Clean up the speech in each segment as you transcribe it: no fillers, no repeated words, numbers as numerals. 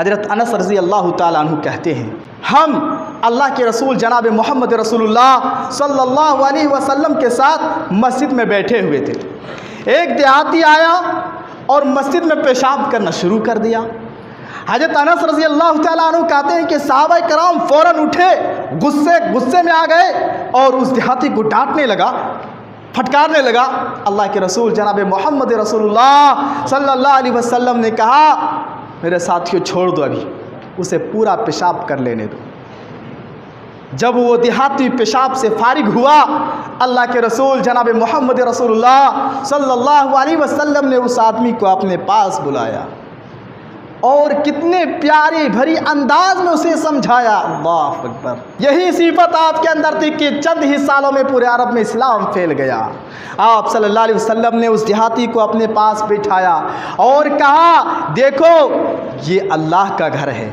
حضرت انس رضی اللہ تعالیٰ عنہ کہتے ہیں ہم اللہ کے رسول جناب محمد رسول اللہ صلی اللہ علیہ وسلم کے ساتھ مسجد میں بیٹھے ہوئے تھے. ایک دیہاتی آیا اور مسجد میں پیشاب کرنا شروع کر دیا. حضرت انس رضی اللہ تعالیٰ عنہ کہتے ہیں کہ صحابہ کرام فوراً اٹھے, غصے میں آ گئے اور اس دیہاتی کو ڈانٹنے لگا, پھٹکارنے لگا. اللہ کے رسول جناب محمد رسول اللہ صلی اللہ علیہ وسلم نے کہا میرے ساتھیوں چھوڑ دو, ابھی اسے پورا پیشاب کر لینے دو. جب وہ دیہاتی پیشاب سے فارغ ہوا, اللہ کے رسول جناب محمد رسول اللہ صلی اللہ علیہ وسلم نے اس آدمی کو اپنے پاس بلایا اور کتنے پیاری بھری انداز میں اسے سمجھایا. اللہ اکبر. یہی صفت آپ کے اندر تھی کہ چند ہی سالوں میں پورے عرب میں اسلام پھیل گیا. آپ صلی اللہ علیہ وسلم نے اس دیہاتی کو اپنے پاس بٹھایا اور کہا دیکھو یہ اللہ کا گھر ہے,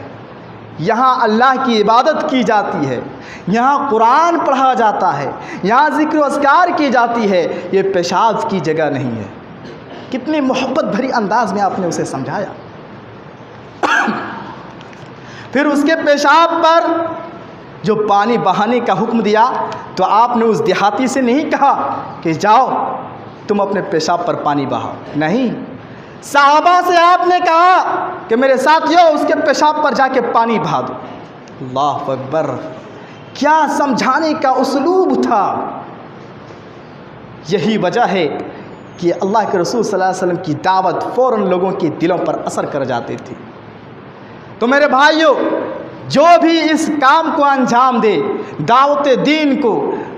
یہاں اللہ کی عبادت کی جاتی ہے, یہاں قرآن پڑھا جاتا ہے, یہاں ذکر و اذکار کی جاتی ہے, یہ پیشاب کی جگہ نہیں ہے. کتنی محبت بھری انداز میں آپ نے اسے سمجھایا. پھر اس کے پیشاب پر جو پانی بہانے کا حکم دیا تو آپ نے اس دیہاتی سے نہیں کہا کہ جاؤ تم اپنے پیشاب پر پانی بہاؤ, نہیں, صحابہ سے آپ نے کہا کہ میرے ساتھیوں اس کے پیشاب پر جا کے پانی بہا دو. اللہ اکبر. کیا سمجھانے کا اسلوب تھا. یہی وجہ ہے کہ اللہ کے رسول صلی اللہ علیہ وسلم کی دعوت فوراً لوگوں کے دلوں پر اثر کر جاتی تھی. تو میرے بھائیوں, جو بھی اس کام کو انجام دے, دعوت دین کو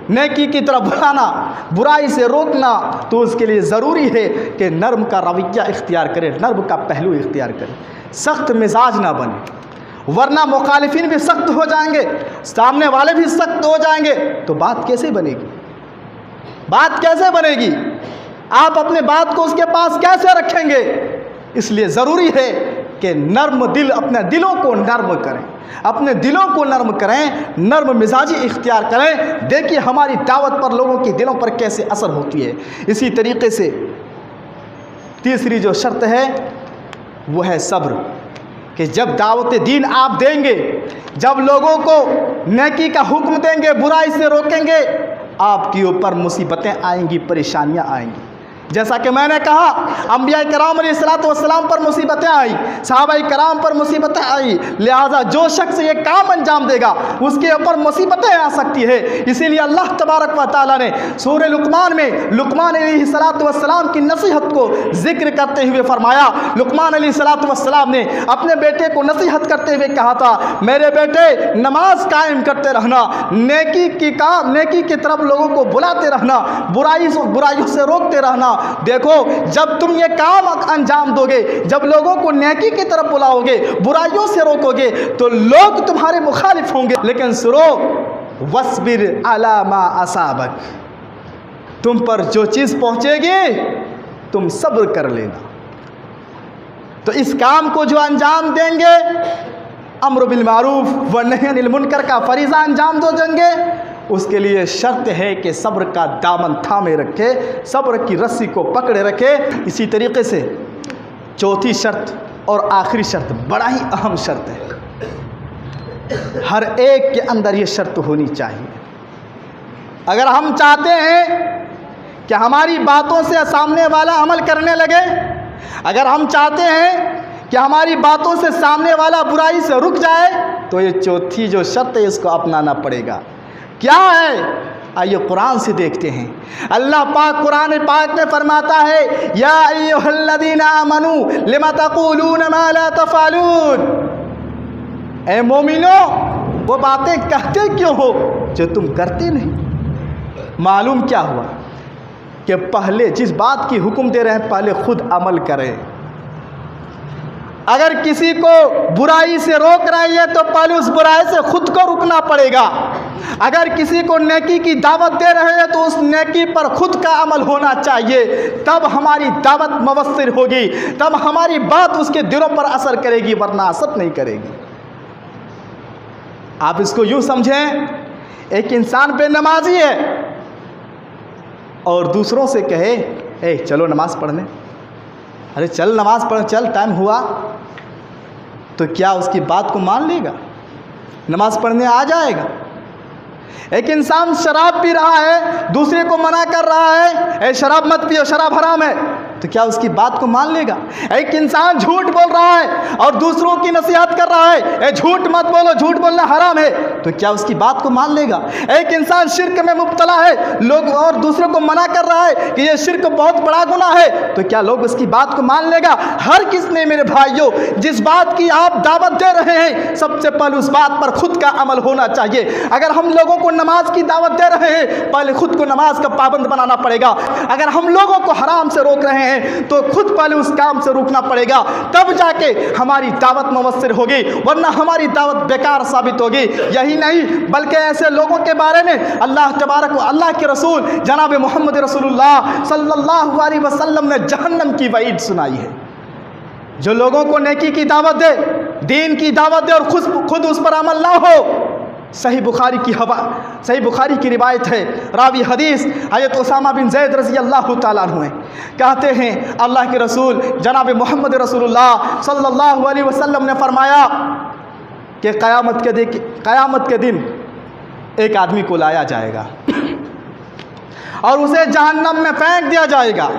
نیکی کی طرف بلانا, برائی سے روکنا, تو اس کے لیے ضروری ہے کہ نرم کا رویہ اختیار کرے, نرم کا پہلو اختیار کرے, سخت مزاج نہ بنے, ورنہ مخالفین بھی سخت ہو جائیں گے, سامنے والے بھی سخت ہو جائیں گے, تو بات کیسے بنے گی, بات کیسے بنے گی, آپ اپنے بات کو اس کے پاس کیسے رکھیں گے. اس لیے ضروری ہے کہ نرم دل, اپنے دلوں کو نرم کریں, اپنے دلوں کو نرم کریں, نرم مزاجی اختیار کریں. دیکھیے ہماری دعوت پر لوگوں کے دلوں پر کیسے اثر ہوتی ہے. اسی طریقے سے تیسری جو شرط ہے وہ ہے صبر, کہ جب دعوت دین آپ دیں گے, جب لوگوں کو نیکی کا حکم دیں گے, برائی سے روکیں گے, آپ کے اوپر مصیبتیں آئیں گی, پریشانیاں آئیں گی. جیسا کہ میں نے کہا انبیاء کرام علیہ الصلوۃ والسلام پر مصیبتیں آئیں, صحابہ کرام پر مصیبتیں آئیں, لہٰذا جو شخص یہ کام انجام دے گا اس کے اوپر مصیبتیں آ سکتی ہے. اسی لیے اللہ تبارک و تعالیٰ نے سورہ لقمان میں لقمان علیہ الصلوۃ والسلام کی نصیحت کو ذکر کرتے ہوئے فرمایا. لقمان علیہ الصلوۃ والسلام نے اپنے بیٹے کو نصیحت کرتے ہوئے کہا تھا میرے بیٹے نماز قائم کرتے رہنا, نیکی کی طرف لوگوں کو بلاتے رہنا, برائیوں سے روکتے رہنا. دیکھو جب تم یہ کام انجام دو گے, جب لوگوں کو نیکی کی طرف بلاؤ گے, برائیوں سے روکو گے, تو لوگ تمہارے مخالف ہوں گے, لیکن سنو وَاصْبِرْ عَلَىٰ مَا أَصَابَكَ, تم پر جو چیز پہنچے گی تم صبر کر لینا. تو اس کام کو جو انجام دیں گے, امر بالمعروف و نہی عن المنکر کا فریضہ انجام دیں گے, اس کے لیے شرط ہے کہ صبر کا دامن تھامے رکھے, صبر کی رسی کو پکڑے رکھے. اسی طریقے سے چوتھی شرط اور آخری شرط بڑا ہی اہم شرط ہے, ہر ایک کے اندر یہ شرط ہونی چاہیے. اگر ہم چاہتے ہیں کہ ہماری باتوں سے سامنے والا عمل کرنے لگے, اگر ہم چاہتے ہیں کہ ہماری باتوں سے سامنے والا برائی سے رک جائے, تو یہ چوتھی جو شرط ہے اس کو اپنانا پڑے گا. کیا ہے, آئیے قرآن سے دیکھتے ہیں. اللہ پاک قرآن پاک میں فرماتا ہے یا ایھا الذین آمنوا لم تقولون ما لا تفعلون, اے مومنو وہ باتیں کہتے کیوں ہو جو تم کرتے نہیں. معلوم کیا ہوا کہ پہلے جس بات کی حکم دے رہے ہیں پہلے خود عمل کریں. اگر کسی کو برائی سے روک رہی ہے تو پہلے اس برائی سے خود کو رکنا پڑے گا. اگر کسی کو نیکی کی دعوت دے رہے ہیں تو اس نیکی پر خود کا عمل ہونا چاہیے, تب ہماری دعوت مؤثر ہوگی, تب ہماری بات اس کے دلوں پر اثر کرے گی, ورنہ اثر نہیں کرے گی. آپ اس کو یوں سمجھیں, ایک انسان بے نمازی ہے اور دوسروں سے کہے اے چلو نماز پڑھنے, ارے چل نماز پڑھ, چل ٹائم ہوا, تو کیا اس کی بات کو مان لے گا؟ نماز پڑھنے آ جائے گا؟ ایک انسان شراب پی رہا ہے، دوسرے کو منع کر رہا ہے اے شراب مت پیو، شراب حرام ہے، تو کیا اس کی بات کو مان لے گا؟ ایک انسان جھوٹ بول رہا ہے اور دوسروں کی نصیحت کر رہا ہے اے جھوٹ مت بولو، جھوٹ بولنا حرام ہے، تو کیا اس کی بات کو مان لے گا؟ ایک انسان شرک میں مبتلا ہے، لوگ اور دوسروں کو منع کر رہا ہے کہ یہ شرک بہت بڑا گناہ ہے، تو کیا لوگ اس کی بات کو مان لے گا؟ ہر کس نے میرے بھائیوں جس بات کی آپ دعوت دے رہے ہیں، سب سے پہلے اس بات پر خود کا عمل ہونا چاہیے۔ اگر ہم لوگوں کو نماز کی دعوت دے رہے ہیں، پہلے خود کو نماز کا پابند بنانا پڑے گا۔ اگر ہم لوگوں کو حرام سے روک رہے ہیں تو خود پہلے اس کام سے روکنا پڑے گا، تب جا کے ہماری دعوت مؤثر ہوگی، ورنہ ہماری دعوت بیکار ثابت ہوگی۔ یہی نہیں بلکہ ایسے لوگوں کے بارے میں اللہ تبارک و اللہ کے رسول جناب محمد رسول اللہ صلی اللہ علیہ وسلم نے جہنم کی وعید سنائی ہے۔ جو لوگوں کو نیکی کی دعوت دے، دین کی دعوت دے اور خود اس پر عمل نہ ہو۔ صحیح بخاری کی روایت ہے، راوی حدیث حضرت اسامہ بن زید رضی اللہ تعالیٰ عنہ کہتے ہیں اللہ کے رسول جناب محمد رسول اللہ صلی اللہ علیہ وسلم نے فرمایا کہ قیامت کے دن ایک آدمی کو لایا جائے گا اور اسے جہنم میں پھینک دیا جائے گا۔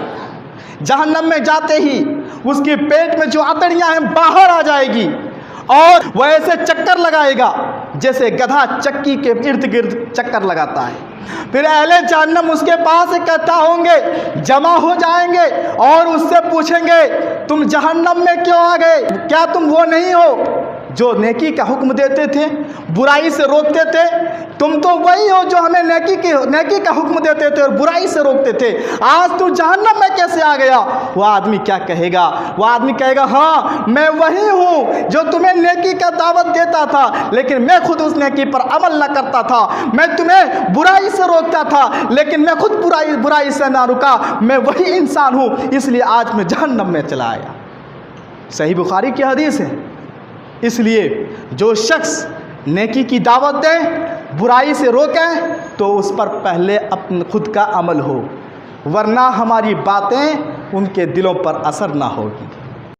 جہنم میں جاتے ہی اس کے پیٹ میں جو اتڑیاں ہیں باہر آ جائے گی اور وہ ایسے چکر لگائے گا جیسے گدھا چکی کے ارد گرد چکر لگاتا ہے۔ پھر اہل جہنم اس کے پاس اکٹھا ہوں گے، جمع ہو جائیں گے اور اس سے پوچھیں گے تم جہنم میں کیوں آ گئے؟ کیا تم وہ نہیں ہو جو نیکی کا حکم دیتے تھے، برائی سے روکتے تھے؟ تم تو وہی ہو جو ہمیں نیکی کا حکم دیتے تھے اور برائی سے روکتے تھے، آج تو جہنم میں کیسے آ گیا؟ وہ آدمی کیا کہے گا؟ وہ آدمی کہے گا ہاں میں وہی ہوں جو تمہیں نیکی کا دعوت دیتا تھا، لیکن میں خود اس نیکی پر عمل نہ کرتا تھا، میں تمہیں برائی سے روکتا تھا لیکن میں خود برائی سے نہ رکا، میں وہی انسان ہوں، اس لیے آج میں جہنم میں چلا آیا۔ صحیح بخاری کی حدیث ہے۔ اس لیے جو شخص نیکی کی دعوت دے، برائی سے روکے، تو اس پر پہلے خود کا عمل ہو، ورنہ ہماری باتیں ان کے دلوں پر اثر نہ ہوگی۔